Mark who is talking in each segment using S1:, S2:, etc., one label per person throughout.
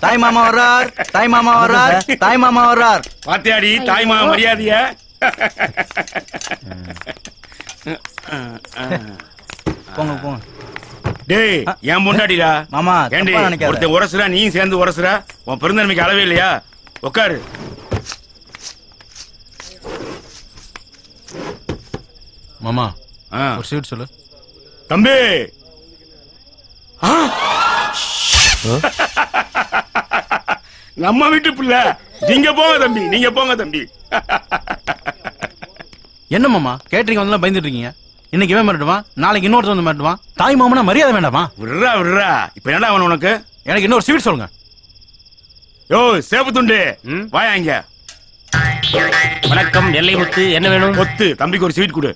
S1: தாய் மாமா வர்றார், தாய் மாமா வர்றார், தாய் மாமா வர்றார்.
S2: பாத்தியாடி தாய் மாமா மரியாதைய?
S1: போங்க போங்க.
S2: டேய் ஏன் முன்னாடிடா
S1: மாமா
S2: ஏண்டி ஒருத்தன் உரசுறா நீயும் சேர்ந்து உரசுறா? உன் பெருந்தன்மைக்கு அளவே இல்லையா? உட்காரு.
S3: மாமா ஒரு ஸ்வீட் சொல்லு.
S2: தம்பி நம்ம வீட்டு பிள்ளை. நீங்க போங்க தம்பி, நீங்க போங்க தம்பி.
S3: என்ன மாமா கேட்டரிங் வந்து பயந்துட்டு இருக்கீங்க? இன்னைக்கு இவன் மிரட்டுவான், நாளைக்கு இன்னொருத்த வந்து மிரட்டுவான். தாய் மாமனா மரியாதை வேண்டாமா?
S2: விடுறா விடுறா. இப்ப என்னடா அவன் உனக்கு?
S3: எனக்கு இன்னொரு ஸ்வீட் சொல்லுங்க.
S2: யோ சேப்பு துண்டு வாயா இங்க.
S4: வணக்கம் நெல்லை முத்து, என்ன வேணும்?
S2: ஒத்து தம்பிக்கு ஒரு ஸ்வீட் கொடு.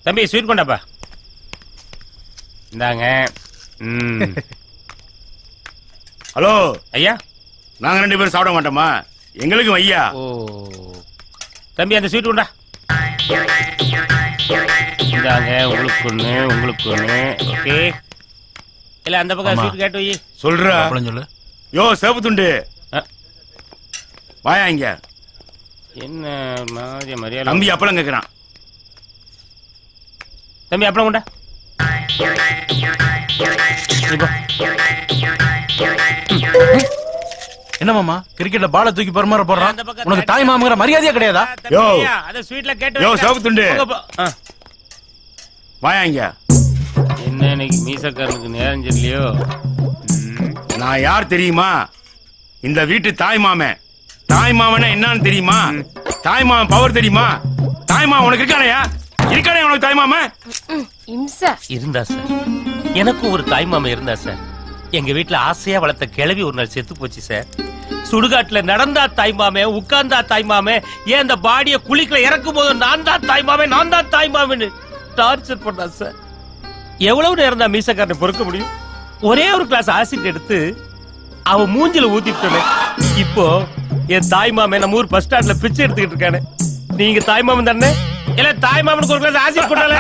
S4: தம்பி ஸ்வீட் கொண்டாப்பா. இந்தாங்க.
S2: ஹலோ
S4: ஐயா,
S2: நாங்க 2 பேரும் சாப்பிட மாட்டோமா? எங்களுக்கு ஐயா.
S4: ஓ தம்பி அந்த ஸ்வீட் கொண்டா. இந்தாங்க உங்களுக்கு ஒண்ணு, உங்களுக்கு ஒண்ணு. ஓகே இல்ல அந்த பக்கம் ஸ்வீட் கேட்டு வை.
S2: சொல்றா
S3: சொல்லு.
S2: யோ சேப்பு துண்டு வாயா இங்க.
S4: என்ன மாதிரி மரியாதை?
S2: தம்பி அப்பளம் கேக்குறான்.
S4: தம்பி அப்பளம் கொண்டா.
S3: என்ன மாமா கிரிக்கெட்ல பால தூக்கி பரமாற போறான்? உனக்கு தாய் மாமங்கிற மரியாதையே கிடையாதா?
S2: யோ
S4: அத ஸ்வீட்ல கேட்டு
S2: யோ சேப்பு துண்டு வாயா இங்க.
S4: என்ன இன்னைக்கு மீசக்காரனுக்கு நேரம் தெரியலையோ?
S2: நான் யார் தெரியுமா? இந்த வீட்டு தாய் மாமன். தாய் மாமனா என்னன்னு தெரியுமா? தாய் மாமன் பவர் தெரியுமா? தாய் மாமன் உனக்கு இருக்கானயா? இருக்கானே உனக்கு தாய் மாமன்?
S4: இருந்தா சார், எனக்கு ஒரு தாய் மாமன் இருந்தா சார். எங்க வீட்டுல ஆசையா வளர்த்த கிழவி ஒரு நாள் செத்து போச்சு சார். சுடுகாட்டுல நடந்தா தாய் மாமே, உட்கார்ந்தா தாய் மாமே, ஏன் அந்த பாடிய குளிக்கல இறக்கும் போது நான் தான் தாய் மாமே, நான் தான் தாய் மாமன்னு டார்ச்சர் பண்ணா சார். எவ்வளவு நேரம் தான் மீசக்காரனை பொறுக்க முடியும்? ஒரே ஒரு கிளாஸ் ஆசிட் எடுத்து அவ மூஞ்சில ஊத்திட்டே. இப்போ என் தாய் மாமே நம்ம ஊர் பஸ் ஸ்டாண்ட்ல பிச்சை எடுத்துக்கிட்டு இருக்கானே. நீங்க தாய் மாமன் தானே? இல்ல தாய் மாமனுக்கு ஒரு கிளாஸ் ஆசிட் போட்டால.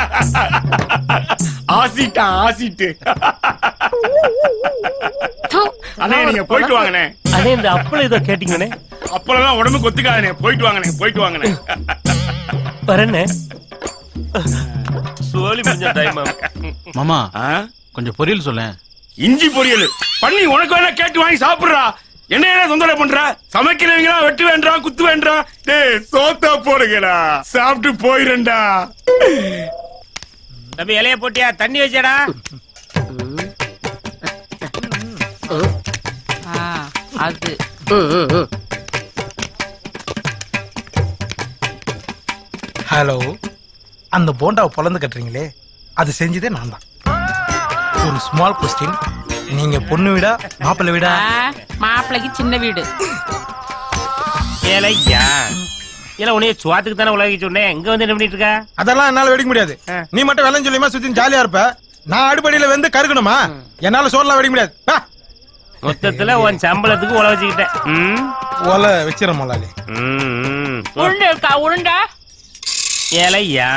S2: ஆசிட்டா ஆசிட்டு. அண்ணே நீங்க போயிட்டு வாங்கண்ணே.
S4: அதே இந்த அப்பளம் ஏதோ கேட்டீங்கண்ணே.
S2: அப்பளம் உடம்புக்கு ஒத்துக்காதண்ணே. போயிட்டு வாங்கண்ணே, போயிட்டு வாங்கண்ணே.
S4: வரண்ணே. சோலி முடிஞ்ச தாய்
S3: மாமா கொஞ்சம் பொரியல் சொல்ல.
S2: இஞ்சி பொரியல் பண்ணி உனக்கு வேணா கேட்டு வாங்கி சாப்பிடுறா. என்ன என்ன தொந்தரவு பண்ற? சமைக்கிறவங்களா வெட்டு வேண்டாம், குத்து வேண்டாம். டேய் சோத்தா போடுங்கடா, சாப்பிட்டு போயிரண்டா.
S4: தம்பி இலைய போட்டியா? தண்ணி வச்சடா.
S5: அது
S6: ஹலோ, அந்த போண்டாவை பொலந்து கட்டுறீங்களே அது செஞ்சதே நான் தான். ஒரு ஸ்மால் கொஸ்டின், நீங்க பொண்ணு வீடா மாப்பிள்ளை வீடா?
S5: மாப்பிள்ளைக்கு சின்ன வீடு.
S4: ஏலையா இல்ல உனைய சுவாத்துக்கு தானே உலகி சொன்னேன். எங்க வந்து என்ன பண்ணிட்டு இருக்க?
S6: அதெல்லாம் என்னால வெடிக்க முடியாது. நீ மட்டும் வெள்ளம் சொல்லியுமா சுத்தி ஜாலியா இருப்ப. நான் அடுப்படியில வந்து கருக்கணுமா? என்னால சோறுலாம் வெடிக்க முடியாது.
S4: மொத்தத்துல உன் சம்பளத்துக்கு உழ வச்சுக்கிட்டேன்.
S6: ஒலை வச்சிட மொழாலி.
S5: உருண்டை இருக்கா? உருண்டை
S4: ஏலையா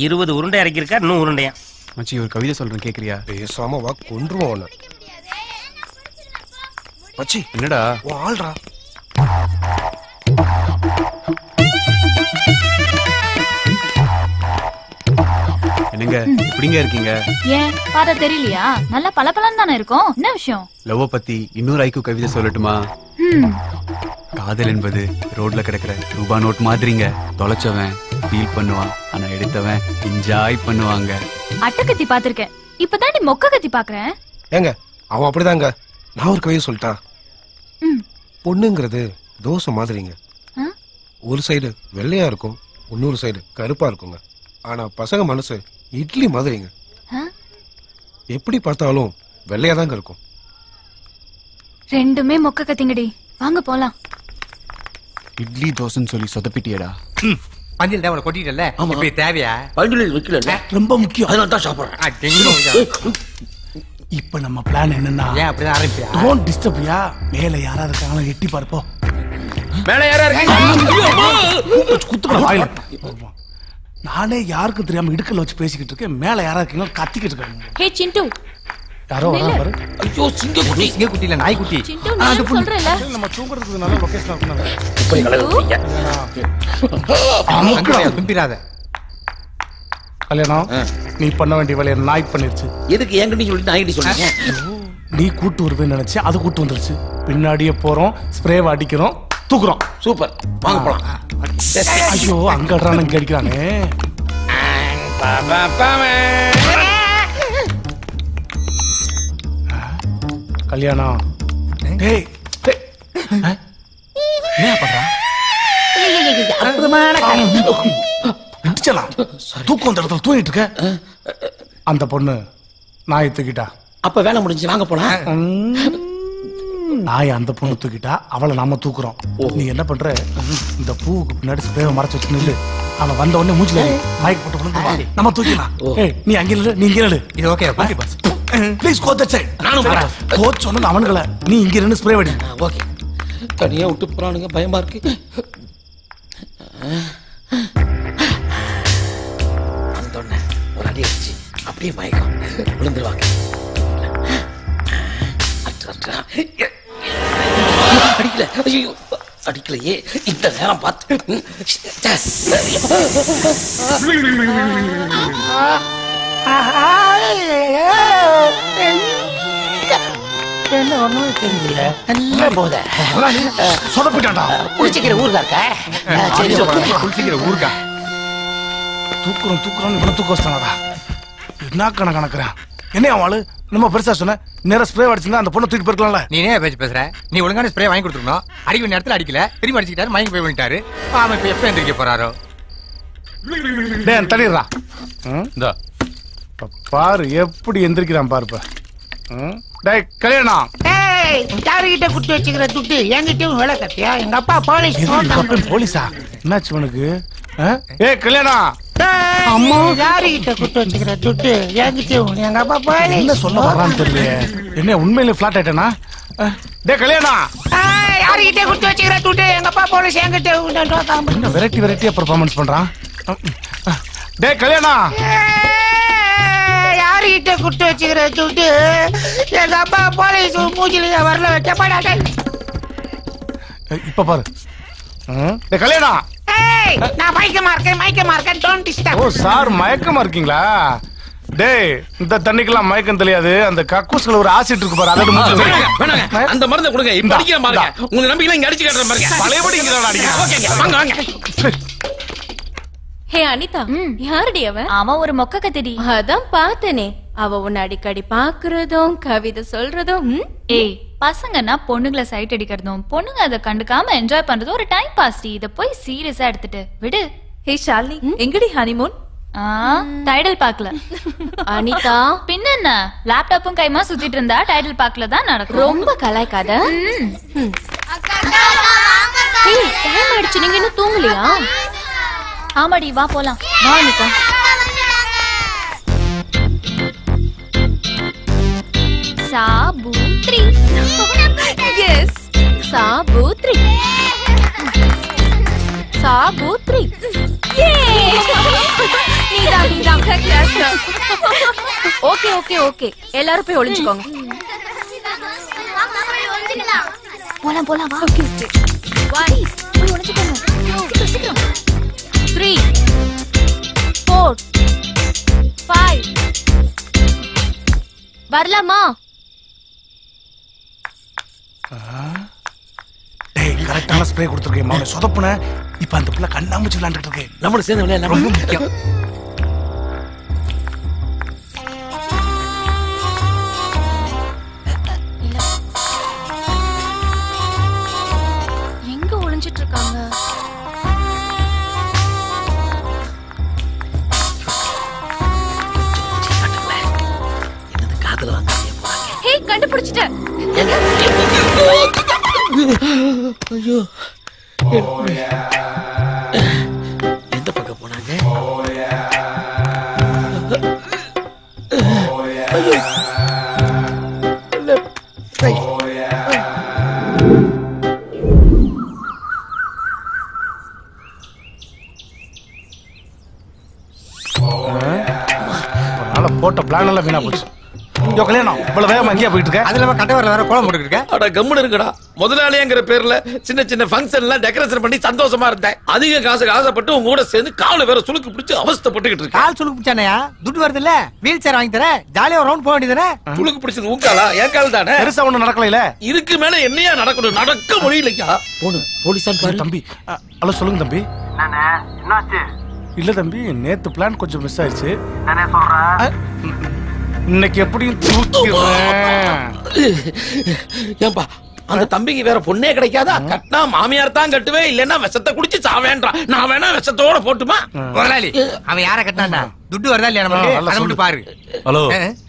S4: 20 உருண்டை இறக்கிருக்கா, இன்னும் உருண்டையா?
S7: மச்சி ஒரு கவிதை சொல்றேன் கேக்குறியா?
S6: பேசாம வா, கொன்றுவோம்.
S7: மச்சி என்னடா
S6: ஆள்றா.
S7: என்னங்க இப்படிங்க இருக்கீங்க?
S8: ஏன் பாத்தா தெரியலையா? நல்லா பளபளன்னு தானே இருக்கும். என்ன விஷயம்?
S7: லவ் பத்தி இன்னொரு ஐக்கு கவிதை சொல்லட்டுமா? காதல் என்பது ரோட்ல கிடக்குற ரூபா நோட் மாதிரிங்க. தொலைச்சவன் ஃபீல் பண்ணுவான், ஆனா எடுத்தவன் என்ஜாய் பண்ணுவாங்க.
S8: அட்டக்கத்தி பாத்திருக்கேன், இப்பதான் நீ மொக்க கத்தி பாக்குறேன்.
S6: ஏங்க அவன் அப்படிதாங்க. நான் ஒரு கவிதை சொல்லிட்டா. பொண்ணுங்கிறது தோசை மாதிரிங்க. ஒரு சைடு வெள்ளையா இருக்கும், இன்னொரு சைடு கருப்பா இருக்குங்க. ஆனா பசங்க மனசு இட்லி மாதிரிங்க. எப்படி பார்த்தாலும் வெள்ளையா தாங்க இருக்கும்.
S8: ரெண்டுமே மொக்க கத்திங்கடி. வாங்க போலாம்.
S7: இட்லி தோசைன்னு சொல்லி சொதப்பிட்டியடா.
S9: பந்தில் தான் கொட்டிட்டல. இப்படி தேவையா?
S10: பந்தில் வைக்கல, ரொம்ப முக்கியம். அதனால தான் சாப்பிடுறேன்.
S6: இப்ப நம்ம பிளான் என்னன்னா,
S9: ஏன் அப்படிதான் ஆரம்பிப்பியா?
S6: டோன்ட் டிஸ்டர்ப்யா. மேல யாரா இருக்காங்களோ எட்டி பார்ப்போம்.
S10: மேல யாரா இருக்காங்க?
S6: குத்துக்கட வாயில. நானே யாருக்கும் தெரியாம இடுக்கல வச்சு பேசிக்கிட்டு இருக்கேன். மேல யாரா இருக்கீங்களோ கத்திக்கிட்டு இருக்காங்க.
S8: ஹே சிண்டு,
S11: யாரோ வரா பாரு.
S10: ஐயோ சிங்கக்குட்டி.
S9: சிங்கக்குட்டி இல்ல நாய்க்குட்டி.
S8: சிண்டு நீ சொல்றல
S11: நம்ம தூங்குறதுக்கு நல்ல லொகேஷனா இருக்குங்க.
S10: போய் கலக்குறீங்க.
S9: அங்கடா தும்பிராத.
S11: கல்யாணம் நீ பண்ண வேண்டிய வேலையை நாய் பண்ணிருச்சு.
S10: எதுக்கு என்கிட்ட சொல்லிட்டு நாய்கிட்ட சொல்றீங்க?
S11: நீ கூட்டு வருவேன்னு நினைச்சு அது கூட்டு வந்துருச்சு. பின்னாடியே போறோம், ஸ்ப்ரேவை அடிக்கிறோம், தூக்குறோம்.
S10: சூப்பர், வாங்க போலாம்.
S11: ஐயோ அங்க அடிறானு இங்க அடிக்கிறானே. கல்யாணம் டேய் என்ன பண்றா?
S10: அற்புதமான
S11: தூக்கம் அந்த இடத்துல தூங்கிட்டு இருக்க. அந்த பொண்ணு நாயை தூக்கிட்டா.
S10: அப்ப வேலை முடிஞ்சு வாங்க போலாம்.
S11: நாய் அந்த பொண்ணு தூக்கிட்டா, அவளை நாம தூக்குறோம். நீ என்ன பண்ற, இந்த பூவுக்கு பின்னாடி ஸ்ப்ரேவை மறைச்சு வச்சு நில்லு. அவன் வந்த உடனே மூஞ்சில மயக்க போட்டு விழுந்துருவான். நம்ம தூக்கிடலாம். ஏய் நீ அங்க நில்லு, நீ இங்க நில்லு.
S9: இது okay okay boss.
S11: Please go that side.
S10: நானும் போறேன்.
S11: கோச் சொன்னது அவனுங்கள. நீ இங்க இருந்து ஸ்ப்ரே அடி.
S10: ஓகே. தனியா விட்டு போறானுங்க, பயமா இருக்கு. வந்தோடனே ஒரு அடி அடிச்சு அப்படியே மயக்கம் விழுந்துருவாங்க. அடிக்கல, ஐயோ அடிக்கலையே. இந்த நேரம் பார்த்து என்ன ஒண்ணும் தெரியல. நல்லா போத
S11: சொதப்பிட்டான்டா.
S10: குளிச்சிக்கிற ஊருக்கா இருக்க. சரி
S9: குளிச்சிக்கிற ஊருக்கா.
S11: தூக்குறோம் தூக்குறோம் இவனை தூக்க வச்சிட்டானடா. என்ன கணக்குறேன். என்ன அவளு நம்ம பெருசா சொன்ன நேரம் ஸ்ப்ரே அடிச்சிருந்தா அந்த பொண்ணை தூக்கி போயிருக்கலாம்ல.
S9: நீ என்ன பேச்சு பேசுற? நீ ஒழுங்கான ஸ்ப்ரே வாங்கி கொடுத்துருக்கணும். அடிக்க வேண்டிய இடத்துல அடிக்கல, திரும்பி அடிச்சுக்கிட்டாரு, மயங்கி போய் விட்டாரு. ஆமா இப்ப எப்ப எந்திரிக்க போறாரோ?
S11: டேய் தள்ளிடுறா. இந்த பாரு எப்படி எந்திரிக்கிறான் பாருப்ப. டேய் கல்யாணம்
S12: யாருகிட்ட குட்டி வச்சுக்கிற துட்டு என்கிட்டயும் வேலை கட்டியா? எங்க அப்பா போலீஸ்.
S11: போலீஸா? என்னாச்சு உனக்கு? ஏய் கல்யாணம்
S12: அம்மா யாருகிட்ட குட்டி வச்சுக்கிற துட்டு என்கிட்டயும் எங்க அப்பா போலீஸ்.
S11: என்ன சொல்ல வர்றான்னு தெரியல. என்ன உண்மையிலே ஃபிளாட் ஆயிட்டேனா? டேய் கல்யாணம்
S12: யாருகிட்ட குட்டி வச்சுக்கிற துட்டு எங்க அப்பா போலீஸ் என்கிட்ட.
S11: என்ன வெரைட்டியா பெர்ஃபார்மன்ஸ் பண்றான். டேய் கல்யாணம்
S12: யாருகிட்ட குட்டி வச்சுக்கிற துட்டு எங்க அப்பா போலீஸ் மூஞ்சில வரல வைக்கப்படா.
S11: இப்ப பாரு. டேய் கல்யாணம்
S12: நான் மயக்கமா இருக்கேன். Don't disturb.
S11: ஓ சார் மயக்கமா இருக்கீங்களா? டேய் இந்த தண்ணிக்கெல்லாம் மயக்கம் தெரியாது. அந்த கக்கூஸ்ல ஒரு ஆசிட் இருக்கு பாரு, அதோட
S10: வேணாங்க. அந்த மருந்தை கொடுங்க. இப்ப அடிக்கிற பாருங்க. உங்க நம்பிக்கை இங்க அடிச்சு காட்டுற பாருங்க.
S11: பழையபடி இங்க அடிக்கிறேன்.
S10: ஓகேங்க, வாங்க வாங்க.
S13: ஹே அனிதா, யாருடி அவன்?
S8: அவன் ஒரு மொக்க கத்திடி.
S13: அதான் பார்த்தனே. அவ உன்னை அடிக்கடி பாக்குறதும் கவிதை சொல்றதும்.
S8: ஏய் பசங்கன்னா பொண்ணுங்களை சைட் அடிக்கிறதும் பொண்ணுங்க அதை கண்டுக்காம என்ஜாய் பண்றதும் ஒரு டைம் பாஸ். இத போய் சீரியஸா எடுத்துட்டு விடு.
S13: ஹே ஷாலினி, எங்கடி ஹனிமூன்?
S8: டைடல் பார்க்கல.
S13: அனிதா
S8: பின்ன என்ன, லேப்டாப்பும் கைமா சுத்திட்டு இருந்தா டைடல் பார்க்கல தான் நடக்கும்.
S13: ரொம்ப கலாய்க்காத. டைம் ஆயிடுச்சு, நீங்க இன்னும் தூங்கலையா?
S8: ஆமாடி வா போலாம்.
S13: வா அனிதா.
S8: சாபூத்ரி.
S13: எஸ் சாபூத்ரி. சாபூத்ரி. ஓகே ஓகே ஓகே, எல்லாரும் போய் ஒளிஞ்சுக்கோங்க.
S8: போலாம் போலாம் வா.
S13: ஓகே
S8: போய் ஒளிஞ்சுக்கோங்க.
S13: 3 4 5 வரலாமா?
S11: டேய் கரெக்டான ஸ்ப்ரே கொடுத்துருக்கேன். மவனை சொதப்புன. இப்ப அந்த பிள்ளை கண்ணாமூச்சி விளையாண்டுட்டு இருக்கு.
S10: நம்மளுக்கு சேர்ந்து விளையாட
S11: ரொம்ப முக்கியம்.
S13: எங்க ஒளிஞ்சிட்டு இருக்காங்க?
S10: என்னது காதுல வாங்க.
S13: ஹே கண்டுபிடிச்சிட்டேன்.
S10: ஐயோ எந்த பக்கம் போனாங்க?
S11: போட்ட பிளான் எல்லாம் வீணா போச்சு. கல்யாணம் இவ்வளவு வேகமா எங்கேயா போயிட்டு இருக்க?
S9: அதுல கட்டவரில் வேற கோலம் போட்டுக்கிட்டு இருக்க.
S10: அட கம்முன்னு இருக்கடா. முதலாளிங்கிற பேர்ல சின்ன சின்ன ஃபங்க்ஷன் எல்லாம் டெக்கரேஷன் பண்ணி சந்தோஷமா இருந்தேன். அதிக காசுக்கு ஆசைப்பட்டு உங்க கூட சேர்ந்து கால வேற சுளுக்கு பிடிச்சு அவஸ்தைப்பட்டுக்கிட்டு இருக்கேன்.
S9: கால் சுளுக்கு பிடிச்சானயா? துட்டு வருது இல்ல, வீல் சேர் வாங்கி தரேன், ஜாலியா ரவுண்ட் போக வேண்டியதானே.
S10: சுளுக்கு பிடிச்சது உங்காலா? என் கால் தானே.
S11: பெருசா ஒண்ணு நடக்கல.
S10: இதுக்கு மேல என்னையா நடக்கணும்? நடக்க முடியலையா? போடு போலீஸான் பாரு.
S11: தம்பி ஹலோ சொல்லுங்க தம்பி.
S14: என்னாச்சு?
S11: இல்ல தம்பி, நேத்து பிளான் கொஞ்சம் மிஸ் ஆயிடுச்சு. என்ன சொல்ற? இன்னைக்கு எப்படியும் தூக்கிடுறேன்.
S10: ஏன்பா அந்த தம்பிக்கு வேற பொண்ணே கிடைக்காதா? கட்டினா மாமியார் தான் கட்டுவே, இல்லன்னா விஷத்தை குடிச்சு சாவேன்றான். நான் வேணா விஷத்தோட போட்டுமா?
S9: முதலாளி அவன் யார கட்டினான்டா? துட்டு வருதா இல்லையா நமக்கு? அதை மட்டும் பாரு.
S3: ஹலோ,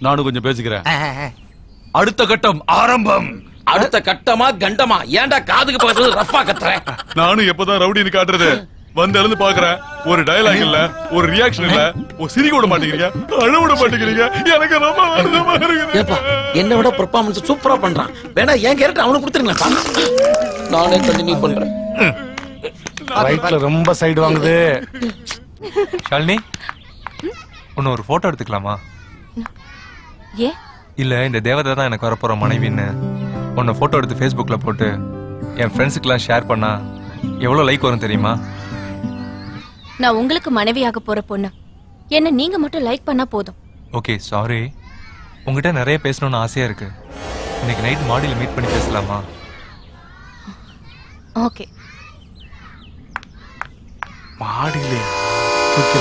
S3: நானும் கொஞ்சம் பேசிக்கிறேன். அடுத்த கட்டம் ஆரம்பம்.
S10: அடுத்த கட்டமா கண்டமா? ஏன்டா காதுக்கு பக்கத்துல ரஃபா கத்துறேன்?
S15: நானும் எப்பதான் ரவுடின்னு காட்டுறது? வந்து எழுந்து பாக்குறேன், ஒரு டயலாக் இல்ல, ஒரு ரியாக்ஷன் இல்ல, ஒரு சிரிக்க விட மாட்டேங்கிறீங்க, அழ விட மாட்டேங்கிறீங்க. எனக்கு ரொம்ப வருத்தமா இருக்குது.
S10: என்ன விட பெர்ஃபார்மன்ஸ் சூப்பரா பண்றான். வேணா என் கேரக்டர் அவனுக்கு கொடுத்துருங்க, நானே கண்டினியூ பண்றேன்.
S11: ரைட்ல ரொம்ப சைடு வாங்குது.
S16: ஷாலினி, உன்ன ஒரு போட்டோ எடுத்துக்கலாமா?
S13: ஏ
S16: இல்ல, இந்த தேவதை தான் எனக்கு வரப்போற மனைவின்னு உன்னை போட்டோ எடுத்து Facebookல போட்டு என் ஃப்ரெண்ட்ஸுக்கெல்லாம் ஷேர் பண்ணா எவ்வளவு லைக் வரும் தெரியுமா?
S13: நான் உங்களுக்கு மனைவியாக போற பொண்ணு. என்ன நீங்க மட்டும் லைக் பண்ணா போதும்.
S16: Okay, sorry. உங்ககிட்ட நிறைய பேசணும்னு ஆசையா இருக்கு. இன்னைக்கு நைட் மாடியில மீட் பண்ணி பேசலாமா?
S13: ஓகே.
S11: மாடியிலே தூக்கி